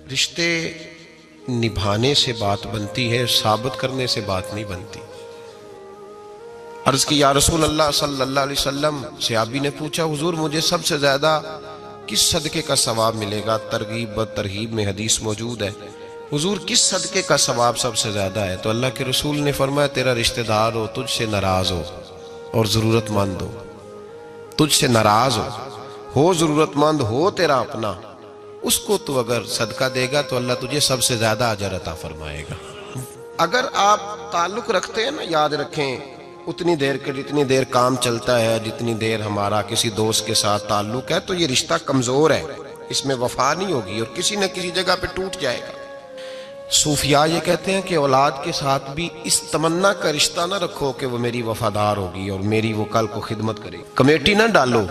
رشتے نبھانے سے بات بنتی ہے، ثابت کرنے سے بات نہیں بنتی۔ عرض کی یا رسول اللہ صلی اللہ علیہ وسلم، صحابی نے پوچھا حضور مجھے سب سے زیادہ کس صدقے کا ثواب ملے گا؟ ترغیب و ترہیب میں حدیث موجود ہے، حضور کس صدقے کا ثواب سب سے زیادہ ہے؟ تو اللہ کے رسول نے فرمایا تیرا رشتہ دار ہو، تجھ سے ناراض ہو اور ضرورت مند ہو، تجھ سے ناراض ہو ضرورت مند ہو تیرا اپنا، اس کو تو اگر صدقہ دے گا تو اللہ تجھے سب سے زیادہ اجر عطا فرمائے گا۔ اگر آپ تعلق رکھتے ہیں نا، یاد رکھیں اتنی دیر کے جتنی دیر کام چلتا ہے، جتنی دیر ہمارا کسی دوست کے ساتھ تعلق ہے، تو یہ رشتہ کمزور ہے، اس میں وفا نہیں ہوگی اور کسی نہ کسی جگہ پہ ٹوٹ جائے گا۔ صوفیاء یہ کہتے ہیں کہ اولاد کے ساتھ بھی اس تمنا کا رشتہ نہ رکھو کہ وہ میری وفادار ہوگی اور میری وہ کل کو خدمت کرے گی۔ کمیٹی نہ ڈالو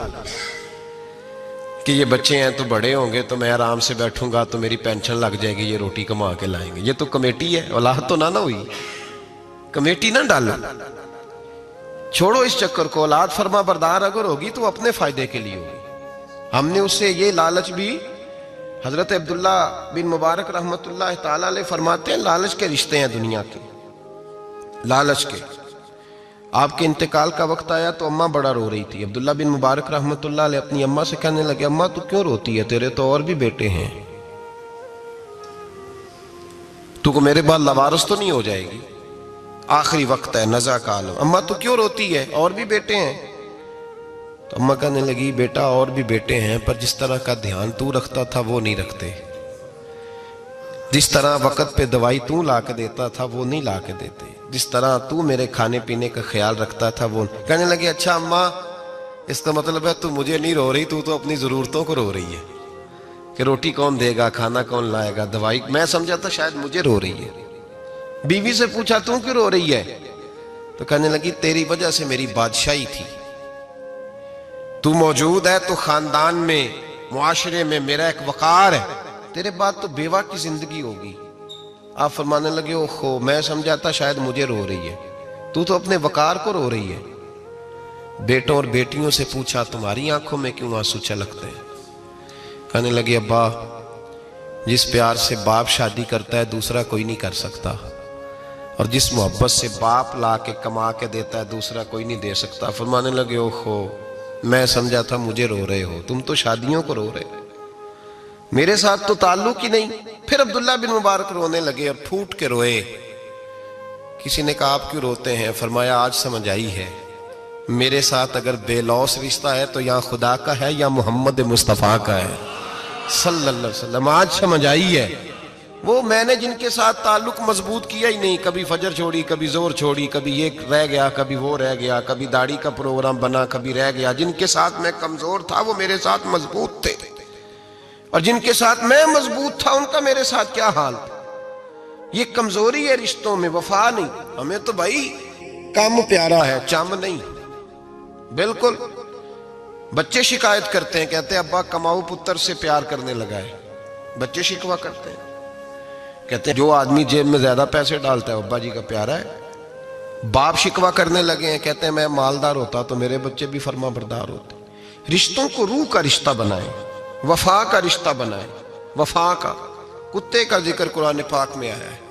کہ یہ بچے ہیں تو بڑے ہوں گے تو میں آرام سے بیٹھوں گا تو میری پینشن لگ جائے گی، یہ روٹی کما کے لائیں گے، یہ تو کمیٹی ہے، اولاد تو نہ ہوئی۔ کمیٹی نہ ڈالو، چھوڑو اس چکر کو۔ اولاد فرما بردار اگر ہوگی تو اپنے فائدے کے لیے ہوگی۔ ہم نے اسے یہ لالچ بھی، حضرت عبداللہ بن مبارک رحمۃ اللہ تعالیٰ علیہ فرماتے ہیں لالچ کے رشتے ہیں دنیا کے، لالچ کے۔ آپ کے انتقال کا وقت آیا تو اماں بڑا رو رہی تھی۔ عبداللہ بن مبارک رحمۃ اللہ علیہ اپنی اماں سے کہنے لگے اماں تو کیوں روتی ہے، تیرے تو اور بھی بیٹے ہیں، تو کو میرے بعد لوارث تو نہیں ہو جائے گی، آخری وقت ہے، نزع کا عالم، اماں تو کیوں روتی ہے، اور بھی بیٹے ہیں؟ تو اماں کہنے لگی بیٹا اور بھی بیٹے ہیں پر جس طرح کا دھیان تو رکھتا تھا وہ نہیں رکھتے، جس طرح وقت پہ دوائی تو لا کے دیتا تھا وہ نہیں لا کے دیتے، جس طرح تو میرے کھانے پینے کا خیال رکھتا تھا وہ۔ کہنے لگے اچھا اماں اس کا مطلب ہے تو مجھے نہیں رو رہی، تو اپنی ضرورتوں کو رو رہی ہے کہ روٹی کون دے گا، کھانا کون لائے گا، دوائی، میں سمجھا تھا شاید مجھے رو رہی ہے۔ بیوی سے پوچھا تو کیوں رو رہی ہے؟ تو کہنے لگی تیری وجہ سے میری بادشاہی تھی، تو موجود ہے تو خاندان میں معاشرے میں میرا ایک وقار ہے، تیرے بعد تو بیوہ کی زندگی ہوگی۔ آپ فرمانے لگے اوہو میں سمجھا تھا شاید مجھے رو رہی ہے، تو اپنے وقار کو رو رہی ہے۔ بیٹوں اور بیٹیوں سے پوچھا تمہاری آنکھوں میں کیوں آنسو چھلکتے ہیں؟ کہنے لگے ابا جس پیار سے باپ شادی کرتا ہے دوسرا کوئی نہیں کر سکتا، اور جس محبت سے باپ لا کے کما کے دیتا ہے دوسرا کوئی نہیں دے سکتا۔ فرمانے لگے اوہو میں سمجھا تھا مجھے رو رہے ہو، تم تو شادیوں کو رو رہے ہو، میرے ساتھ تو تعلق ہی نہیں۔ پھر عبداللہ بن مبارک رونے لگے اور پھوٹ کے روئے۔ کسی نے کہا آپ کیوں روتے ہیں؟ فرمایا آج سمجھ آئی ہے میرے ساتھ اگر بے لوث رشتہ ہے تو یا خدا کا ہے یا محمد مصطفیٰ کا ہے صلی اللہ علیہ وسلم، آج سمجھ آئی ہے۔ وہ میں نے جن کے ساتھ تعلق مضبوط کیا ہی نہیں، کبھی فجر چھوڑی، کبھی زور چھوڑی، کبھی یہ رہ گیا، کبھی وہ رہ گیا، کبھی داڑھی کا پروگرام بنا، کبھی رہ گیا، جن کے ساتھ میں کمزور تھا وہ میرے ساتھ مضبوط تھے، اور جن کے ساتھ میں مضبوط تھا ان کا میرے ساتھ کیا حال تھا۔ یہ کمزوری ہے رشتوں میں، وفا نہیں۔ ہمیں تو بھائی کام پیارا ہے، چم نہیں، بالکل۔ بچے شکایت کرتے ہیں، کہتے ہیں ابا کماؤ پتر سے پیار کرنے لگا ہے، بچے شکوہ کرتے ہیں، کہتے ہیں جو آدمی جیب میں زیادہ پیسے ڈالتا ہے ابا جی کا پیارا ہے۔ باپ شکوہ کرنے لگے ہیں، کہتے ہیں میں مالدار ہوتا تو میرے بچے بھی فرما بردار ہوتے۔ رشتوں کو روح کا رشتہ بنائیں، وفا کا رشتہ بنائیں، وفا کا۔ کتے کا ذکر قرآن پاک میں آیا ہے،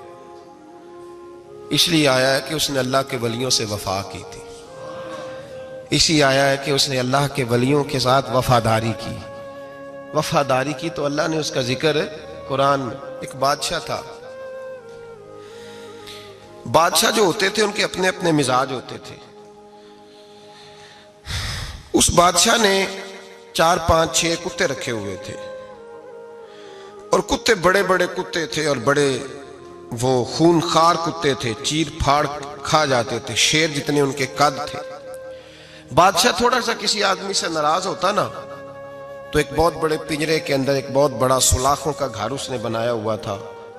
اس لیے آیا ہے کہ اس نے اللہ کے ولیوں سے وفا کی تھی، اسی آیا ہے کہ اس نے اللہ کے ولیوں کے ساتھ وفاداری کی، وفاداری کی تو اللہ نے اس کا ذکر قرآن میں۔ ایک بادشاہ تھا، بادشاہ جو ہوتے تھے ان کے اپنے اپنے مزاج ہوتے تھے۔ اس بادشاہ نے 4 5 6 کتے رکھے ہوئے تھے، اور کتے بڑے بڑے کتے تھے اور بڑے وہ خون خار کتے تھے، چیر پھاڑ کھا جاتے تھے، شیر جتنے ان کے قد تھے۔ بادشاہ تھوڑا سا کسی آدمی سے ناراض ہوتا نا تو ایک بہت بڑے پنجرے کے اندر ایک بہت بڑا سلاخوں کا گھر اس نے بنایا ہوا تھا،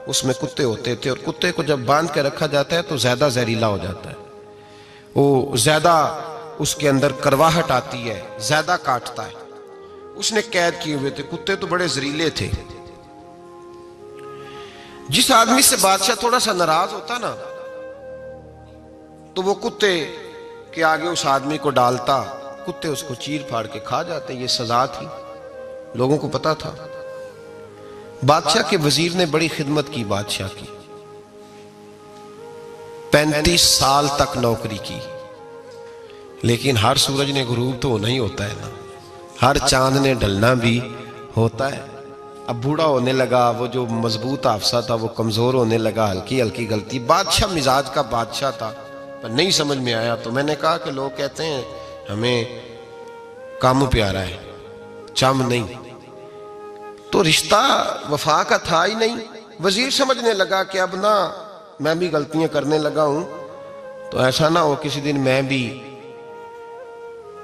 اس میں کتے ہوتے تھے، اور کتے کو جب باندھ کے رکھا جاتا ہے تو زیادہ زہریلا ہو جاتا ہے، وہ زیادہ اس کے اندر کرواہٹ آتی ہے، زیادہ کاٹتا ہے۔ اس نے قید کیے ہوئے تھے، کتے تو بڑے زہریلے تھے۔ جس آدمی سے بادشاہ تھوڑا سا ناراض ہوتا نا تو وہ کتے کے آگے اس آدمی کو ڈالتا، کتے اس کو چیر پھاڑ کے کھا جاتے، یہ سزا تھی، لوگوں کو پتا تھا۔ بادشاہ کے وزیر نے بڑی خدمت کی بادشاہ کی، 35 سال تک نوکری کی، لیکن ہر سورج نے غروب تو ہونا ہی ہوتا ہے نا، ہر چاند نے ڈھلنا بھی ہوتا ہے۔ اب بوڑھا ہونے لگا، وہ جو مضبوط حافظہ تھا وہ کمزور ہونے لگا، ہلکی ہلکی غلطی۔ بادشاہ مزاج کا بادشاہ تھا، پر نہیں سمجھ میں آیا، تو میں نے کہا کہ لوگ کہتے ہیں ہمیں کام پیارا ہے، چم نہیں، تو رشتہ وفا کا تھا ہی نہیں۔ وزیر سمجھنے لگا کہ اب نہ میں بھی غلطیاں کرنے لگا ہوں، تو ایسا نہ ہو کسی دن میں بھی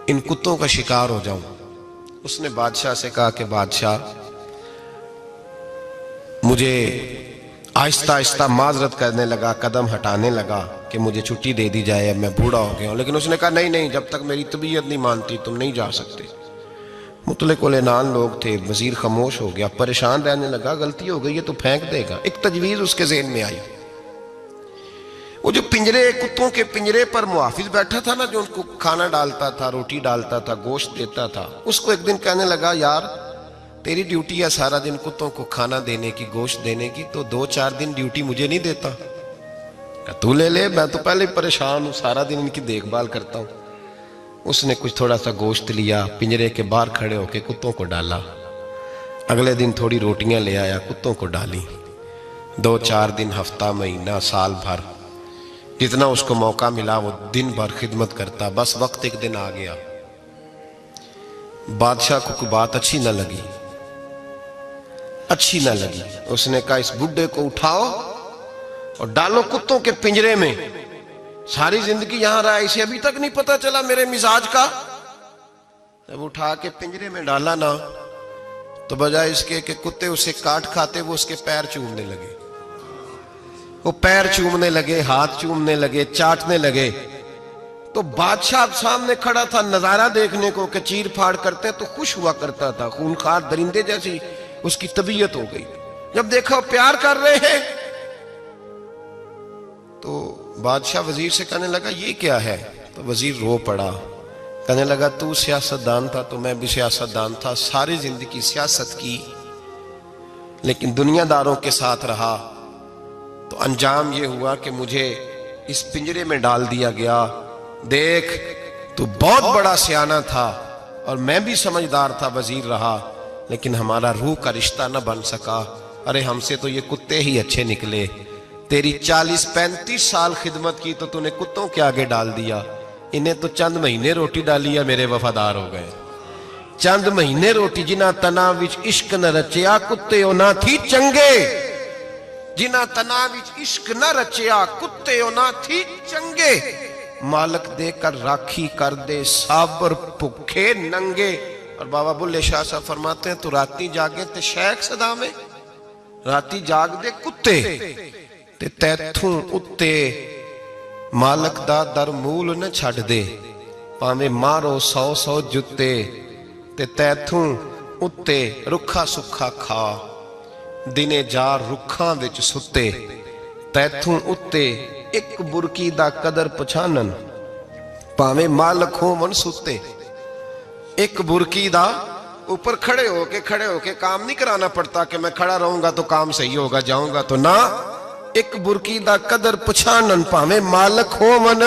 ان کتوں کا شکار ہو جاؤں۔ اس نے بادشاہ سے کہا کہ بادشاہ، مجھے آہستہ آہستہ معذرت کرنے لگا، قدم ہٹانے لگا کہ مجھے چھٹی دے دی جائے، اب میں بوڑھا ہو گیا ہوں۔ لیکن اس نے کہا نہیں نہیں، جب تک میری طبیعت نہیں مانتی تم نہیں جا سکتے۔ مطلق العنان لوگ تھے، وزیر خاموش ہو گیا، پریشان رہنے لگا، غلطی ہو گئی ہے تو پھینک دے گا۔ ایک تجویز اس کے ذہن میں آئی، وہ جو پنجرے، کتوں کے پنجرے پر محافظ بیٹھا تھا نا، جو ان کو کھانا ڈالتا تھا، روٹی ڈالتا تھا، گوشت دیتا تھا، اس کو ایک دن کہنے لگا یار تیری ڈیوٹی ہے سارا دن کتوں کو کھانا دینے کی، گوشت دینے کی، تو 2-4 دن ڈیوٹی مجھے نہیں دیتا؟ کہ تو لے لے، میں تو پہلے ہی پریشان ہوں، سارا دن ان کی دیکھ بھال کرتا ہوں۔ اس نے کچھ تھوڑا سا گوشت لیا، پنجرے کے باہر کھڑے ہو کے کتوں کو ڈالا۔ اگلے دن تھوڑی روٹیاں لے آیا، کتوں کو ڈالی۔ 2-4 دن، ہفتہ، مہینہ، سال بھر، جتنا اس کو موقع ملا وہ دن بھر خدمت کرتا۔ بس وقت ایک دن آ گیا، بادشاہ کو کوئی بات اچھی نہ لگی، اس نے کہا اس بڈھے کو اٹھاؤ اور ڈالو کتوں کے پنجرے میں، ساری زندگی یہاں رہا، اسے ابھی تک نہیں پتا چلا میرے مزاج کا۔ جب اٹھا کے پنجرے میں ڈالا نا، تو بجائے اس کے کہ کتے اسے کاٹ کھاتے، وہ اس کے پیر چومنے لگے، وہ پیر چومنے لگے، ہاتھ چومنے لگے، چاٹنے لگے۔ تو بادشاہ اب سامنے کھڑا تھا نظارہ دیکھنے کو کہ چیر پھاڑ کرتے تو خوش ہوا کرتا تھا، خونخوار درندے جیسی اس کی طبیعت ہو گئی۔ جب دیکھا پیار کر رہے ہیں تو بادشاہ وزیر سے کہنے لگا یہ کیا ہے؟ تو وزیر رو پڑا، کہنے لگا تو سیاستدان تھا تو میں بھی سیاستدان تھا، ساری زندگی سیاست کی، لیکن دنیا داروں کے ساتھ رہا، تو انجام یہ ہوا کہ مجھے اس پنجرے میں ڈال دیا گیا۔ دیکھ تو بہت بڑا سیانہ تھا اور میں بھی سمجھدار تھا، وزیر رہا، لیکن ہمارا روح کا رشتہ نہ بن سکا۔ ارے ہم سے تو یہ کتے ہی اچھے نکلے، تیری 40-35 سال خدمت کی تو نے کتوں کے آگے ڈال دیا، انہیں تو چند مہینے روٹی ڈالی ہے، میرے وفادار ہو گئے۔ چند مہینے روٹی، جنہ تنا وچ عشق نہ رچیا کتے او نہ تھی چنگے، جنہ تنا وچ عشق نہ رچیا کتے او نہ تھی چنگے، مالک دے کر راکھی کر دے صابر بھکھے ننگے۔ اور بابا بلے شاہ صاحب فرماتے ہیں تو راتی جاگے تے شیخ صدا میں، راتی جاگ دے کتے تے تیتھوں اتے مالک دا در مول نہ چھڑ دے، پاویں مارو 100 جتے تے تیتھوں اتے رکھا سکھا کھا، دنے جار رکھاں وچ ستے، تیتھوں اتے ایک برکی دا قدر پچھانن، پاویں مالک ہو من ستے۔ ایک برکی دا اوپر کھڑے ہو کے کام نہیں کرانا پڑتا کہ میں کھڑا رہوں گا تو کام صحیح ہوگا، جاؤں گا تو نہ، ایک برکی دا قدر پچھانن، پاویں مالک ہو من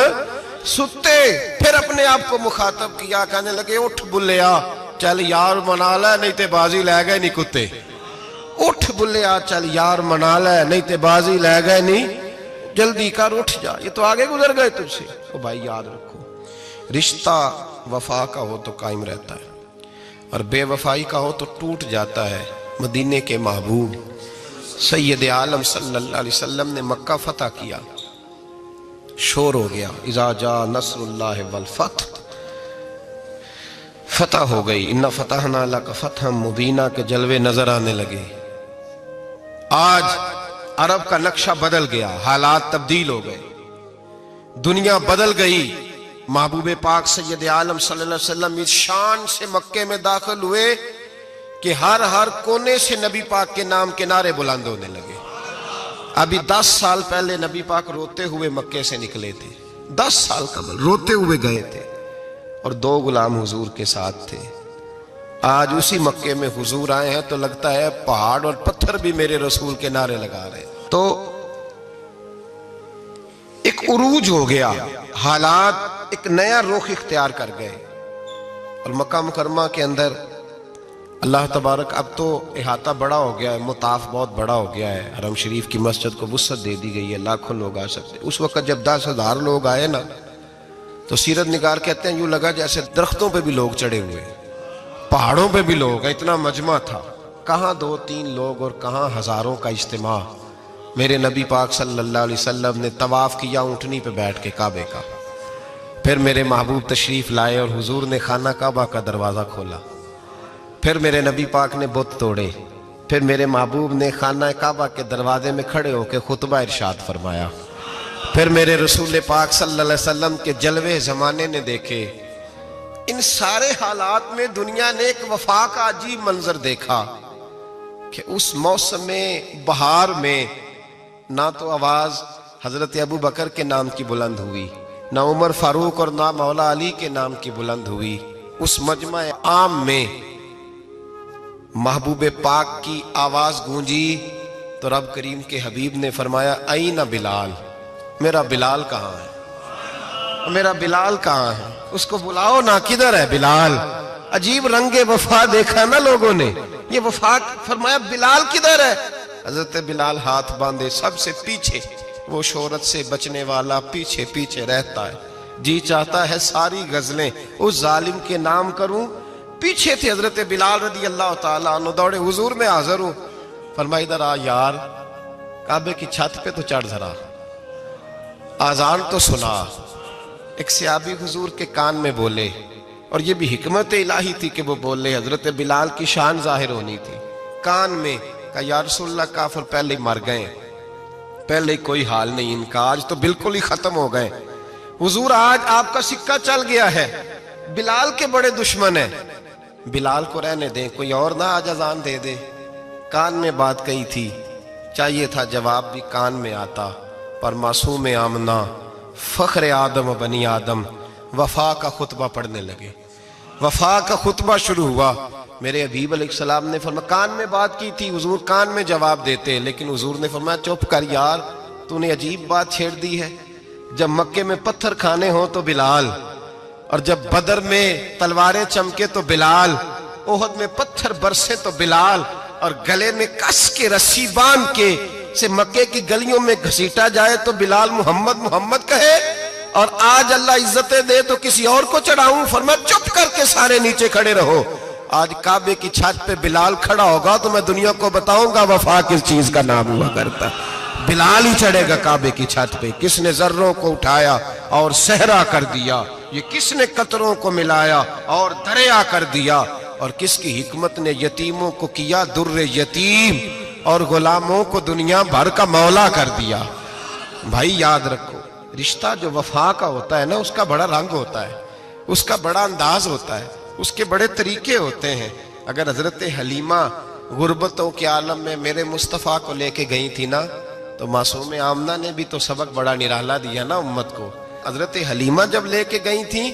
ستے۔ پھر اپنے آپ کو مخاطب کیا، کہنے لگے اٹھ بلیا چل یار منا لے، نہیں تے بازی لے گئے نہیں کتے، اٹھ بلیا چل یار منا لے، نہیں تے بازی لے گئے نہیں، جلدی کر اٹھ جا، یہ تو آگے گزر گئے تجھ سے۔ تو بھائی یاد رکھو، رشتہ وفا کا ہو تو قائم رہتا ہے، اور بے وفائی کا ہو تو ٹوٹ جاتا ہے۔ مدینے کے محبوب سید عالم صلی اللہ علیہ وسلم نے مکہ فتح کیا، شور ہو گیا، اذا جاء نصر اللہ والفتح، فتح ہو گئی، انا فتحنا لک فتحا مبینا کے جلوے نظر آنے لگے۔ آج عرب کا نقشہ بدل گیا، حالات تبدیل ہو گئے، دنیا بدل گئی۔ محبوب پاک سید عالم صلی اللہ علیہ وسلم اس شان سے مکے میں داخل ہوئے کہ ہر کونے سے نبی پاک کے نام کے نعرے بلند ہونے لگے۔ ابھی 10 سال پہلے نبی پاک روتے ہوئے مکے سے نکلے تھے، 10 سال قبل روتے ہوئے گئے تھے، اور 2 غلام حضور کے ساتھ تھے۔ آج اسی مکے میں حضور آئے ہیں تو لگتا ہے پہاڑ اور پتھر بھی میرے رسول کے نعرے لگا رہے ہیں۔ تو ایک عروج ہو گیا، حالات ایک نیا رخ اختیار کر گئے، اور مکہ مکرمہ کے اندر اللہ تبارک اب تو احاطہ بڑا ہو گیا ہے، مطاف بہت بڑا ہو گیا ہے، حرم شریف کی مسجد کو وسعت دے دی گئی ہے، لاکھوں لوگ آ سکتے۔ اس وقت جب 10,000 لوگ آئے نا تو سیرت نگار کہتے ہیں یوں لگا جیسے درختوں پہ بھی لوگ چڑھے ہوئے، پہاڑوں پہ بھی لوگ، اتنا مجمع تھا، کہاں 2-3 لوگ اور کہاں ہزاروں کا اجتماع۔ میرے نبی پاک صلی اللہ علیہ وسلم نے طواف کیا اونٹنی پہ بیٹھ کے کعبے کا، پھر میرے محبوب تشریف لائے اور حضور نے خانہ کعبہ کا دروازہ کھولا، پھر میرے نبی پاک نے بت توڑے، پھر میرے محبوب نے خانہ کعبہ کے دروازے میں کھڑے ہو کے خطبہ ارشاد فرمایا، پھر میرے رسول پاک صلی اللہ علیہ وسلم کے جلوے زمانے نے دیکھے۔ ان سارے حالات میں دنیا نے ایک وفا کا عجیب منظر دیکھا کہ اس موسم بہار میں نہ تو آواز حضرت ابو بکر کے نام کی بلند ہوئی، نہ عمر فاروق اور نہ مولا علی کے نام کی بلند ہوئی، اس مجمع عام میں محبوب پاک کی آواز گونجی تو رب کریم کے حبیب نے فرمایا این بلال، میرا بلال کہاں ہے، میرا بلال کہاں ہے، اس کو بلاؤ نا، کدھر ہے بلال۔ عجیب رنگ وفا دیکھا نا لوگوں نے، یہ وفا، فرمایا بلال کدھر ہے۔ حضرت بلال ہاتھ باندھے سب سے پیچھے، وہ شہرت سے بچنے والا پیچھے پیچھے رہتا ہے، جی چاہتا ہے ساری غزلیں اس ظالم کے نام کروں۔ پیچھے تھے حضرت بلال رضی اللہ تعالیٰ عنہ، دوڑے حضور میں حاضر ہوں، فرمایا ادھر آ یار، کعبے کی چھت پہ تو چڑھ ذرا، آذان تو سنا۔ ایک صحابی حضور کے کان میں بولے، اور یہ بھی حکمت الہی تھی کہ وہ بولے، حضرت بلال کی شان ظاہر ہونی تھی، کان میں کہا یا رسول اللہ کافر پہلے ہی مر گئے، پہلے ہی کوئی حال نہیں ان کا، آج تو بالکل ہی ختم ہو گئے حضور، آج آپ کا سکہ چل گیا ہے، بلال کے بڑے دشمن ہیں، بلال کو رہنے دیں، کوئی اور نہ آج اذان دے دے۔ کان میں بات کہی تھی، چاہیے تھا جواب بھی کان میں آتا، پر معصوم آمنہ فخر آدم و بنی آدم وفا کا خطبہ پڑھنے لگے، وفا کا خطبہ شروع ہوا۔ میرے حبیب علیہ السلام نے فرمایا، کان میں بات کی تھی حضور کان میں جواب دیتے، لیکن حضور نے فرمایا چپ کر یار، تو نے عجیب بات چھیڑ دی ہے، جب مکے میں پتھر کھانے ہوں تو بلال، اور جب بدر میں تلواریں چمکے تو بلال، احد میں پتھر برسے تو بلال، اور گلے میں کس کے رسی باندھ کے سے مکے کی گلیوں میں گھسیٹا جائے تو بلال محمد محمد کہے، اور آج اللہ عزتیں دے تو کسی اور کو چڑھاؤں، فرمایا چپ کر کے سارے نیچے کھڑے رہو۔ آج کعبے کی چھت پہ بلال کھڑا ہوگا تو میں دنیا کو بتاؤں گا وفا کس چیز کا نام ہوا کرتا، بلال ہی چڑھے گا کعبے کی چھت پہ۔ کس نے ذروں کو اٹھایا اور صحرا کر دیا، یہ کس نے قطروں کو ملایا اور دریا کر دیا، اور کس کی حکمت نے یتیموں کو کیا در یتیم اور غلاموں کو دنیا بھر کا مولا کر دیا۔ بھائی یاد رکھو، رشتہ جو وفا کا ہوتا ہے نا، اس کا بڑا رنگ ہوتا ہے، اس کا بڑا انداز ہوتا ہے، اس کے بڑے طریقے ہوتے ہیں۔ اگر حضرت حلیمہ غربتوں کے عالم میں میرے مصطفیٰ کو لے کے گئی تھی نا، تو معصوم آمنہ نے بھی تو سبق بڑا نرالا دیا نا امت کو۔ حضرت حلیمہ جب لے کے گئی تھی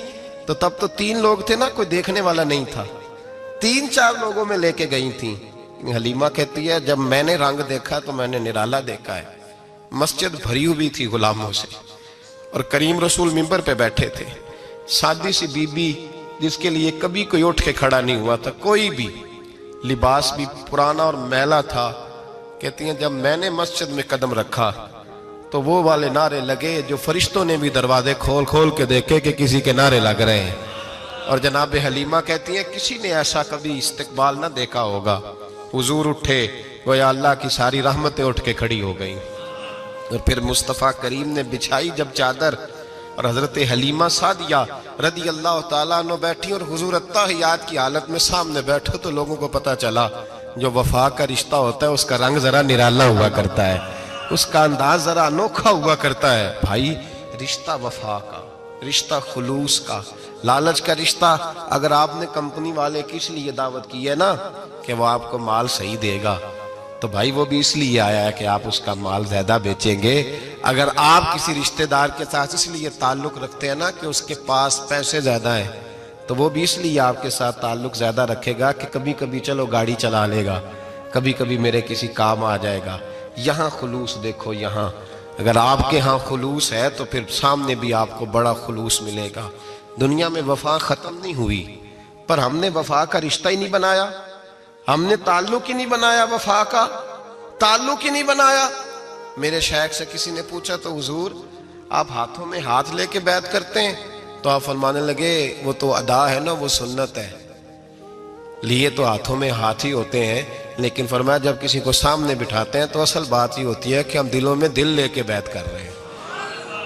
تو تب تو 3 لوگ تھے نا، کوئی دیکھنے والا نہیں تھا، 3-4 لوگوں میں لے کے گئی تھی۔ حلیمہ کہتی ہے جب میں نے رنگ دیکھا تو میں نے نرالا دیکھا ہے، مسجد بھری ہوئی تھی غلاموں سے، اور کریم رسول منبر پہ بیٹھے تھے، سادی سی بی بی جس کے لیے کبھی کوئی اٹھ کے کھڑا نہیں ہوا تھا، کوئی بھی، لباس بھی پرانا اور میلا تھا، کہتی ہیں جب میں نے مسجد میں قدم رکھا تو وہ والے نعرے لگے جو فرشتوں نے بھی دروازے کھول کھول کے دیکھے کہ کسی کے نعرے لگ رہے ہیں، اور جناب حلیمہ کہتی ہیں کسی نے ایسا کبھی استقبال نہ دیکھا ہوگا، حضور اٹھے، گویا اللہ کی ساری رحمتیں اٹھ کے کھڑی ہو گئیں، اور پھر مصطفیٰ کریم نے بچھائی جب چادر، اور حضرت حلیمہ سعدیہ رضی اللہ تعالیٰ عنہ بیٹھی، اور حضور التحیات کی حالت میں سامنے بیٹھو تو لوگوں کو پتا چلا جو وفا کا رشتہ ہوتا ہے اس کا رنگ ذرا نرالا ہوا کرتا ہے، اس کا انداز ذرا انوکھا ہوا کرتا ہے۔ بھائی رشتہ وفا کا، رشتہ خلوص کا، لالچ کا رشتہ، اگر آپ نے کمپنی والے کی اس لیے دعوت کی ہے نا کہ وہ آپ کو مال صحیح دے گا، تو بھائی وہ بھی اس لیے آیا ہے کہ آپ اس کا مال زیادہ بیچیں گے۔ اگر آپ کسی رشتہ دار کے ساتھ اس لیے تعلق رکھتے ہیں نا کہ اس کے پاس پیسے زیادہ ہیں، تو وہ بھی اس لیے آپ کے ساتھ تعلق زیادہ رکھے گا کہ کبھی کبھی چلو گاڑی چلا لے گا، کبھی کبھی میرے کسی کام آ جائے گا۔ یہاں خلوص دیکھو، یہاں اگر آپ کے ہاں خلوص ہے تو پھر سامنے بھی آپ کو بڑا خلوص ملے گا۔ دنیا میں وفا ختم نہیں ہوئی، پر ہم نے وفا کا رشتہ ہی نہیں بنایا، ہم نے تعلق ہی نہیں بنایا، وفا کا تعلق ہی نہیں بنایا۔ میرے شیخ سے کسی نے پوچھا تو حضور آپ ہاتھوں میں ہاتھ لے کے بیعت کرتے ہیں؟ تو آپ فرمانے لگے وہ تو ادا ہے نا، وہ سنت ہے، لیے تو ہاتھوں میں ہاتھ ہی ہوتے ہیں، لیکن فرمایا جب کسی کو سامنے بٹھاتے ہیں تو اصل بات ہی ہوتی ہے کہ ہم دلوں میں دل لے کے بیعت کر رہے ہیں،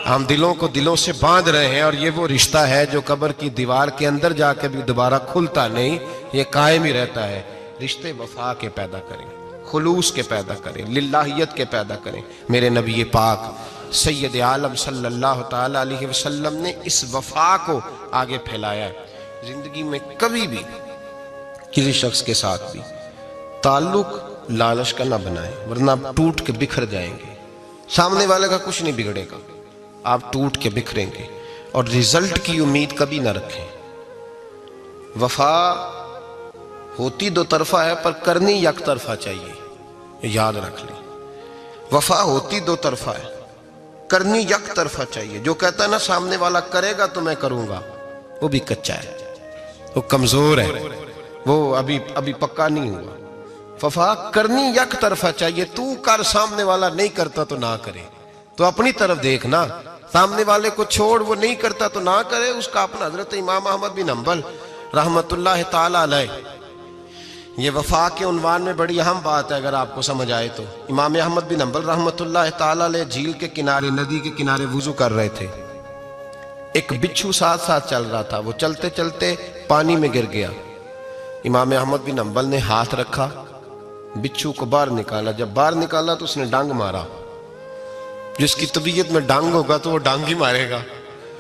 ہم دلوں کو دلوں سے باندھ رہے ہیں، اور یہ وہ رشتہ ہے جو قبر کی دیوار کے اندر جا کے بھی دوبارہ کھلتا نہیں، یہ قائم ہی رہتا ہے۔ رشتے وفا کے پیدا کریں، خلوص کے پیدا کریں، للہیت کے پیدا کریں۔ میرے نبی پاک سید عالم صلی اللہ تعالی علیہ وسلم نے اس وفا کو آگے پھیلایا ہے۔ زندگی میں کبھی بھی کسی شخص کے ساتھ بھی تعلق لالچ کا نہ بنائیں، ورنہ آپ ٹوٹ کے بکھر جائیں گے۔ سامنے والے کا کچھ نہیں بگڑے گا، آپ ٹوٹ کے بکھریں گے، اور رزلٹ کی امید کبھی نہ رکھیں۔ وفا ہوتی دو طرفہ ہے پر کرنی یک طرفہ چاہیے، یہ یاد رکھ لیں۔ وفا ہوتی دو طرفہ ہے، کرنی یک طرفہ چاہیے۔ جو کہتا ہے نا سامنے والا کرے گا تو میں کروں گا، وہ بھی کچا ہے، وہ کمزور ہے، وہ ابھی پکا نہیں ہوا۔ وفا کرنی یک طرفہ چاہیے، تو کر، سامنے والا نہیں کرتا تو نہ کرے، تو اپنی طرف دیکھنا، سامنے والے کو چھوڑ، وہ نہیں کرتا تو نہ کرے، اس کا اپنا۔ حضرت امام احمد بن حنبل رحمت اللہ تعالی علیہ، یہ وفا کے عنوان میں بڑی اہم بات ہے اگر آپ کو سمجھ آئے تو۔ امام احمد بن حنبل رحمت اللہ تعالی علیہ جھیل کے کنارے، ندی کے کنارے وضو کر رہے تھے، ایک بچھو ساتھ ساتھ چل رہا تھا، وہ چلتے چلتے پانی میں گر گیا۔ امام احمد بن حنبل نے ہاتھ رکھا، بچھو کو باہر نکالا، جب باہر نکالا تو اس نے ڈانگ مارا۔ جس کی طبیعت میں ڈانگ ہوگا تو وہ ڈانگ ہی مارے گا،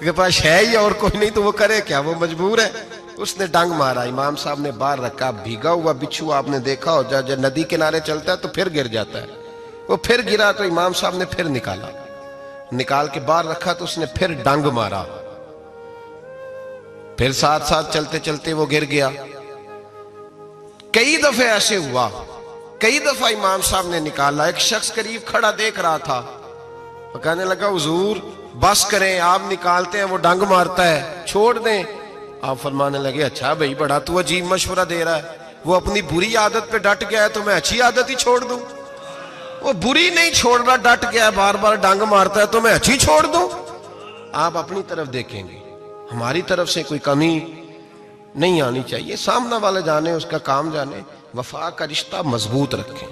کہ پاس ہے ہی اور کوئی نہیں تو وہ کرے کیا، وہ مجبور ہے۔ اس نے ڈانگ مارا، امام صاحب نے باہر رکھا، بھیگا ہوا بچھو آپ نے دیکھا ہو جب ندی کنارے چلتا ہے تو پھر گر جاتا ہے، وہ پھر گرا تو امام صاحب نے پھر نکالا، نکال کے باہر رکھا تو اس نے پھر ڈانگ مارا، پھر ساتھ ساتھ چلتے چلتے وہ گر گیا۔ کئی دفعے ایسے ہوا، کئی دفعہ امام صاحب نے نکالا۔ ایک شخص قریب کھڑا دیکھ رہا تھا، وہ کہنے لگا حضور بس کریں، آپ نکالتے ہیں وہ ڈانگ مارتا ہے، چھوڑ دیں۔ آپ فرمانے لگے اچھا بھائی بڑا تو عجیب مشورہ دے رہا ہے، وہ اپنی بری عادت پہ ڈٹ گیا ہے تو میں اچھی عادت ہی چھوڑ دوں؟ وہ بری نہیں چھوڑ رہا، ڈٹ گیا ہے، بار بار ڈانگ مارتا ہے تو میں اچھی چھوڑ دوں؟ آپ اپنی طرف دیکھیں گے، ہماری طرف سے کوئی کمی نہیں آنی چاہیے، سامنے والے جانے، اس کا کام جانے۔ وفا کا رشتہ مضبوط رکھیں،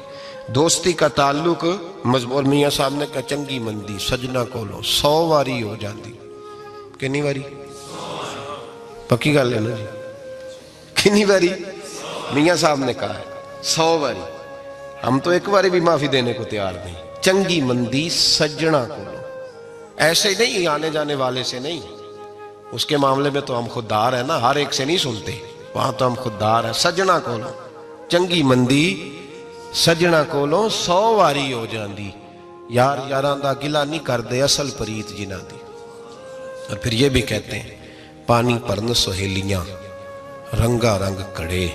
دوستی کا تعلق مضبوط۔ میاں صاحب نے کہا چنگی مندی سجنا کولو 100 واری ہو جاندی، کنی واری؟ پکی گل ہے نا جی، کنی واری؟ میاں صاحب نے کہا ہے 100 واری، ہم تو ایک باری بھی معافی دینے کو تیار نہیں۔ چنگی مندی سجنا کولو، ایسے نہیں آنے جانے والے سے نہیں، اس کے معاملے میں تو ہم خوددار ہیں نا، ہر ایک سے نہیں سنتے، وہاں تو ہم خوددار ہیں۔ سجنا کولو چنگی مندی سجنا کولو 100 واری ہو جاندی، یار یاراں دا گلا نہیں کر دے اصل پریت جنہ دی۔ اور پھر یہ بھی کہتے ہیں پانی پرن سہیلیاں رنگا رنگ کڑے،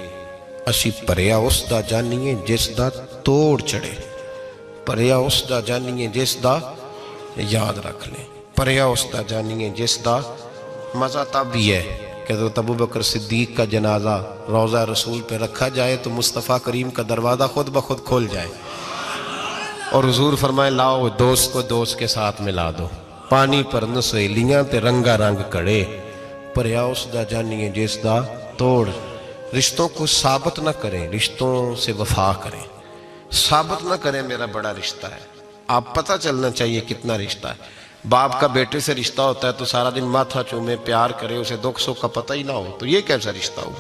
اسی پریا اس دا جانیے جس دا توڑ چڑے، پریا اس دا جانیے جس دا، یاد رکھ لیں، پریا اس دا جانیے جس دا۔ مزہ تب بھی ہے کہ حضرت ابو بکر صدیق کا جنازہ روضہ رسول پہ رکھا جائے تو مصطفیٰ کریم کا دروازہ خود بخود کھول جائے، اور حضور فرمائے لاؤ دوست کو دوست کے ساتھ ملا دو، پانی پرن سہیلیاں تے رنگا رنگ کڑے، پریا اس دا جانیے جس دا توڑ۔ رشتوں کو ثابت نہ کریں، رشتوں سے وفا کریں، ثابت نہ کریں میرا بڑا رشتہ ہے، آپ پتہ چلنا چاہیے کتنا رشتہ ہے۔ باپ کا بیٹے سے رشتہ ہوتا ہے تو سارا دن ماتھا چومے پیار کرے، اسے دکھ سکھ کا پتہ ہی نہ ہو، تو یہ کیسا رشتہ ہو؟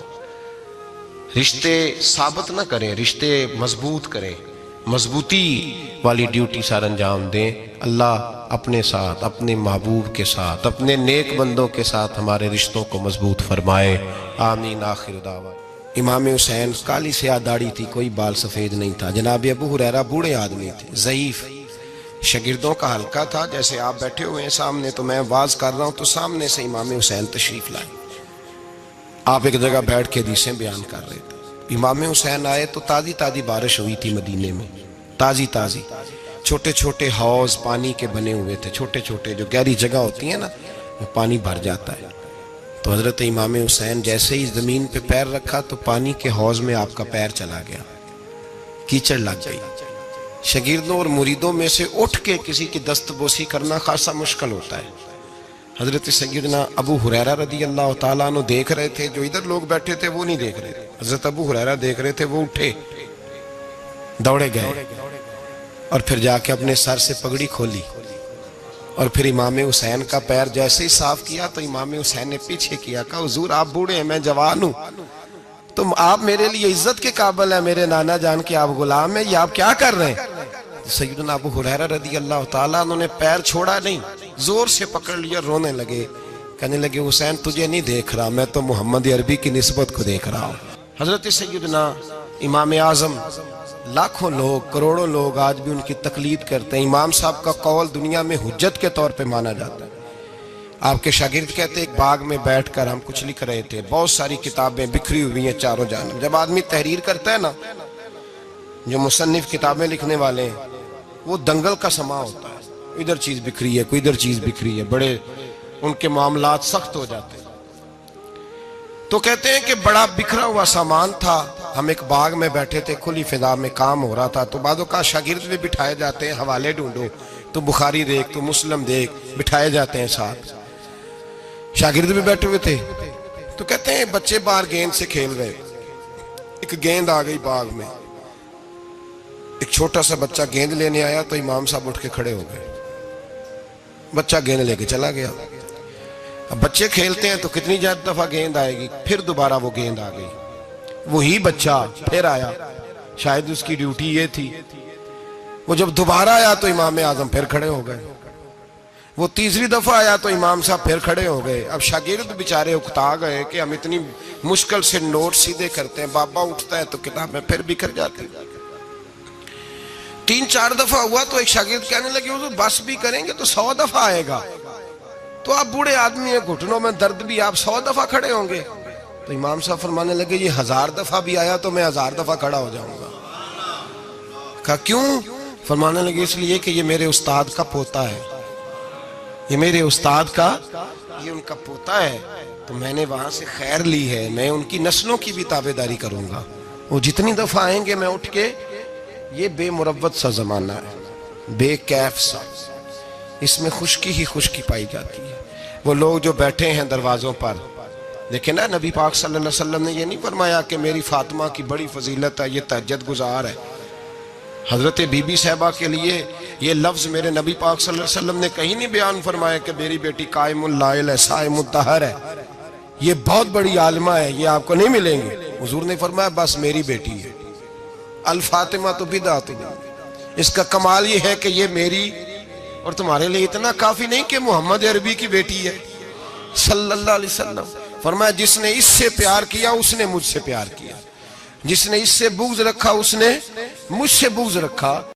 رشتے ثابت نہ کریں، رشتے مضبوط کریں، مضبوطی والی ڈیوٹی سر انجام دیں۔ اللہ اپنے ساتھ، اپنے محبوب کے ساتھ، اپنے نیک بندوں کے ساتھ ہمارے رشتوں کو مضبوط فرمائے، آمین۔ آخر دعوانا۔ امام حسین کالی سیاہ داڑھی تھی، کوئی بال سفید نہیں تھا۔ جناب ابو ہریرہ بوڑھے آدمی تھے، ضعیف، شاگردوں کا حلقہ تھا، جیسے آپ بیٹھے ہوئے ہیں سامنے تو میں واز کر رہا ہوں تو سامنے سے امام حسین تشریف لائے۔ آپ ایک جگہ بیٹھ کے حدیثیں بیان کر رہے تھے، امام حسین آئے تو تازی تازی بارش ہوئی تھی مدینے میں، تازی تازی، چھوٹے چھوٹے حوض پانی کے بنے ہوئے تھے، چھوٹے چھوٹے جو گہری جگہ ہوتی ہیں نا وہ پانی بھر جاتا ہے۔ تو حضرت امام حسین جیسے ہی زمین پہ پیر رکھا تو پانی کے حوض میں آپ کا پیر چلا گیا، کیچڑ لگ گئی۔ شاگردوں اور مریدوں میں سے اٹھ کے کسی کی دست بوسی کرنا خاصا مشکل ہوتا ہے۔ حضرت سیدنا ابو ہریرہ رضی اللہ تعالیٰ عنہ دیکھ رہے تھے، جو ادھر لوگ بیٹھے تھے وہ نہیں دیکھ رہے تھے۔ حضرت ابو ہریرہ دیکھ رہے تھے، وہ اٹھے، دوڑے گئے اور پھر جا کے اپنے سر سے پگڑی کھولی اور پھر امام حسین کا پیر جیسے ہی صاف کیا تو امام حسین نے پیچھے کیا، کہا حضور آپ بوڑھے ہیں، میں جوان ہوں، تم آپ میرے لیے عزت کے قابل ہیں، میرے نانا جان کے آپ غلام ہیں، یہ آپ کیا کر رہے ہیں؟ سیدنا ابو ہریرہ رضی اللہ تعالیٰ انہوں نے پیر چھوڑا نہیں، زور سے پکڑ لیا، رونے لگے، کہنے لگے حسین تجھے نہیں دیکھ رہا، میں تو محمد عربی کی نسبت کو دیکھ رہا ہوں۔ حضرت سیدنا امام اعظم، لاکھوں لوگ، کروڑوں لوگ آج بھی ان کی تقلید کرتے ہیں۔ امام صاحب کا قول دنیا میں حجت کے طور پہ مانا جاتا ہے۔ آپ کے شاگرد کہتے ایک باغ میں بیٹھ کر ہم کچھ لکھ رہے تھے، بہت ساری کتابیں بکھری ہوئی ہیں چاروں جانب۔ جب آدمی تحریر کرتا ہے نا، جو مصنف کتابیں لکھنے والے ہیں، وہ دنگل کا سما ہوتا ہے، ادھر چیز بکھری ہے، کوئی ادھر چیز بکھری ہے، بڑے ان کے معاملات سخت ہو جاتے ہیں۔ تو کہتے ہیں کہ بڑا بکھرا ہوا سامان تھا، ہم ایک باغ میں بیٹھے تھے، کھلی فضا میں کام ہو رہا تھا، تو بعضوں کا شاگرد بھی بٹھائے جاتے ہیں، حوالے ڈھونڈو، تو بخاری دیکھ، تو مسلم دیکھ، بٹھائے جاتے ہیں ساتھ، شاگرد بھی بیٹھے ہوئے تھے۔ تو کہتے ہیں بچے باہر گیند سے کھیل رہے، ایک گیند آ گئی باغ میں، ایک چھوٹا سا بچہ گیند لینے آیا تو امام صاحب اٹھ کے کھڑے ہو گئے، بچہ گیند لے کے چلا گیا۔ اب بچے کھیلتے ہیں تو کتنی دفعہ گیند آئے گی، پھر دوبارہ وہ گیند آ گئی، وہی بچہ پھر آیا، شاید اس کی ڈیوٹی یہ تھی، وہ جب دوبارہ آیا تو امام اعظم پھر کھڑے ہو گئے، وہ تیسری دفعہ آیا تو امام صاحب پھر کھڑے ہو گئے۔ اب شاگرد بیچارے اکتا گئے کہ ہم اتنی مشکل سے نوٹ سیدھے کرتے ہیں، بابا اٹھتا ہے تو کتابیں پھر بکھر جاتی ہیں۔ 3-4 دفعہ ہوا تو ایک شاگرد کہنے لگے حضور بس بھی کریں گے تو 100 دفعہ آئے گا، تو آپ بوڑھے آدمی ہیں، گھٹنوں میں درد بھی، آپ 100 دفعہ کھڑے ہوں گے؟ تو امام صاحب فرمانے لگے یہ 1000 دفعہ بھی آیا تو میں 1000 دفعہ کھڑا ہو جاؤں گا۔ کہا کیوں؟ فرمانے لگے اس لیے کہ یہ میرے استاد کا پوتا ہے، یہ میرے استاد کا، یہ ان کا پوتا ہے، تو میں نے وہاں سے خیر لی ہے، میں ان کی نسلوں کی بھی تابعداری کروں گا، وہ جتنی دفعہ آئیں گے میں اٹھ کے، یہ بے مروت سا زمانہ ہے، بے کیف سا، اس میں خشکی ہی خشکی پائی جاتی ہے۔ وہ لوگ جو بیٹھے ہیں دروازوں پر، دیکھیں نا نبی پاک صلی اللہ علیہ وسلم نے یہ نہیں فرمایا کہ میری فاطمہ کی بڑی فضیلت ہے، یہ تہجد گزار ہے۔ حضرت بی بی صاحبہ کے لیے یہ لفظ میرے نبی پاک صلی اللہ علیہ وسلم نے کہیں نہیں بیان فرمایا کہ میری بیٹی قائم اللائل ہے، صائم الدہر ہے، یہ بہت بڑی عالمہ ہے، یہ آپ کو نہیں ملیں گے۔ حضور نے فرمایا بس میری بیٹی ہے، الفاطمہ تو بدعت، اس کا کمال یہ ہے کہ یہ میری اور تمہارے لیے اتنا کافی نہیں کہ محمد عربی کی بیٹی ہے صلی اللہ علیہ وسلم۔ فرمایا جس نے اس سے پیار کیا اس نے مجھ سے پیار کیا، جس نے اس سے بغض رکھا اس نے مجھ سے بغض رکھا۔